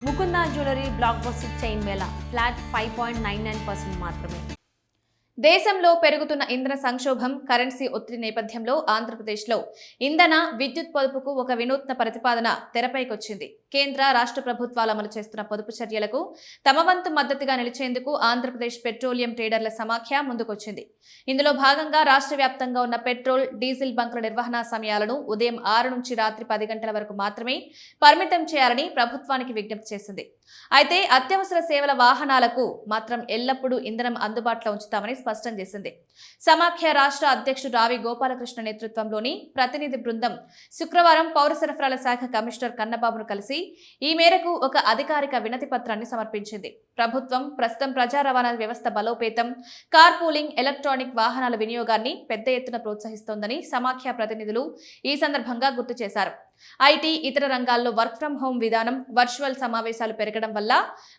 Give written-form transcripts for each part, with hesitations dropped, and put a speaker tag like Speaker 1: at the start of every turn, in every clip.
Speaker 1: Mukunda jewellery block buster chain Mela flat 5.99% మాత్రమే.
Speaker 2: దేశంలో పెరుగుతున్న ఇంధన సంక్షోభం, కరెన్సీ ఒత్తిడి నేపథ్యంలో ఆంధ్రప్రదేశ్లో ఇంధన, విద్యుత్ పొదుపుకు ఒక వినూత్న ప్రతిపాదన తెరపైకొచ్చింది. కేంద్ర, రాష్ట్ర ప్రభుత్వాలు అమలు చేస్తున్న పొదుపు చర్యలకు తమ వంతు మద్దతుగా నిలిచేందుకు ఆంధ్రప్రదేశ్ పెట్రోలియం ట్రేడర్ల సమాఖ్య ముందుకొచ్చింది. ఇందులో భాగంగా రాష్ట్ర వ్యాప్తంగా ఉన్న పెట్రోల్, డీజిల్ బంకుల నిర్వహణ సమయాలను ఉదయం 6 నుంచి రాత్రి 10 గంటల వరకు మాత్రమే పరిమితం చేయాలని ప్రభుత్వానికి విజ్ఞప్తి చేసింది. అయితే అత్యవసర సేవల వాహనాలకు మాత్రం ఎల్లప్పుడూ ఇంధనం అందుబాటులో ఉంచుతామని స్పష్టం చేసింది. సమాఖ్య రాష్ట్ర అధ్యక్షుడు రావి గోపాలకృష్ణ నేతృత్వంలోని ప్రతినిధి బృందం శుక్రవారం పౌర సరఫరాల శాఖ కమిషనర్ కన్నబాబును కలిసి ఈ మేరకు ఒక అధికారిక వినతి పత్రాన్ని సమర్పించింది. ప్రభుత్వం ప్రస్తుతం ప్రజా రవాణా వ్యవస్థ బలోపేతం, కార్ పూలింగ్, ఎలక్ట్రానిక్ వాహనాల వినియోగాన్ని పెద్ద ఎత్తున ప్రోత్సహిస్తోందని సమాఖ్య ప్రతినిధులు ఈ సందర్భంగా గుర్తు చేశారు. ఐటీ, ఇతర రంగాల్లో వర్క్ ఫ్రం హోం విధానం, వర్చువల్ సమావేశాలు పెరగడం వల్ల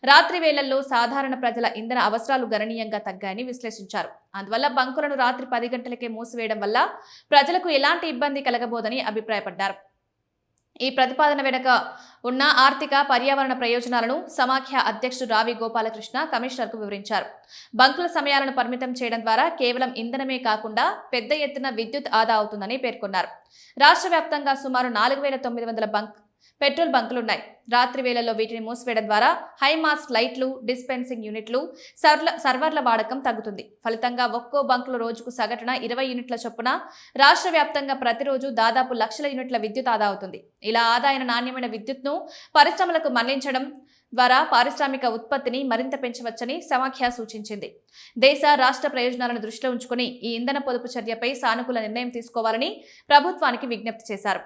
Speaker 2: రాత్రి వేళల్లో సాధారణ ప్రజల ఇంధన అవసరాలు గణనీయంగా తగ్గాయని విశ్లేషించారు. అందువల్ల బంకులను రాత్రి 10 గంటలకే మూసివేయడం వల్ల ప్రజలకు ఎలాంటి ఇబ్బంది కలగబోదని అభిప్రాయపడ్డారు. ఈ ప్రతిపాదన వెనుక ఉన్న ఆర్థిక, పర్యావరణ ప్రయోజనాలను సమాఖ్య అధ్యక్షుడు రావి గోపాలకృష్ణ కమిషనర్కు వివరించారు. బంకుల సమయాలను పరిమితం చేయడం ద్వారా కేవలం ఇంధనమే కాకుండా పెద్ద ఎత్తున విద్యుత్ ఆదా అవుతుందని పేర్కొన్నారు. రాష్ట్ర వ్యాప్తంగా సుమారు 4900 పెట్రోల్ బంకులున్నాయి. రాత్రి వేళల్లో వీటిని మూసివేయడం ద్వారా హైమాస్ట్ లైట్లు, డిస్పెన్సింగ్ యూనిట్లు, సర్వర్ల వాడకం తగ్గుతుంది. ఫలితంగా ఒక్కో బంకులో రోజుకు సగటున 20 యూనిట్ల చొప్పున రాష్ట్ర వ్యాప్తంగా ప్రతిరోజు దాదాపు లక్షల యూనిట్ల విద్యుత్ ఆదా అవుతుంది. ఇలా ఆదా అయిన నాణ్యమైన విద్యుత్ను పరిశ్రమలకు మళ్లించడం ద్వారా పారిశ్రామిక ఉత్పత్తిని మరింత పెంచవచ్చని సమాఖ్య సూచించింది. దేశ, రాష్ట్ర ప్రయోజనాలను దృష్టిలో ఉంచుకుని ఈ ఇంధన పొదుపు చర్యపై సానుకూల నిర్ణయం తీసుకోవాలని ప్రభుత్వానికి విజ్ఞప్తి చేశారు.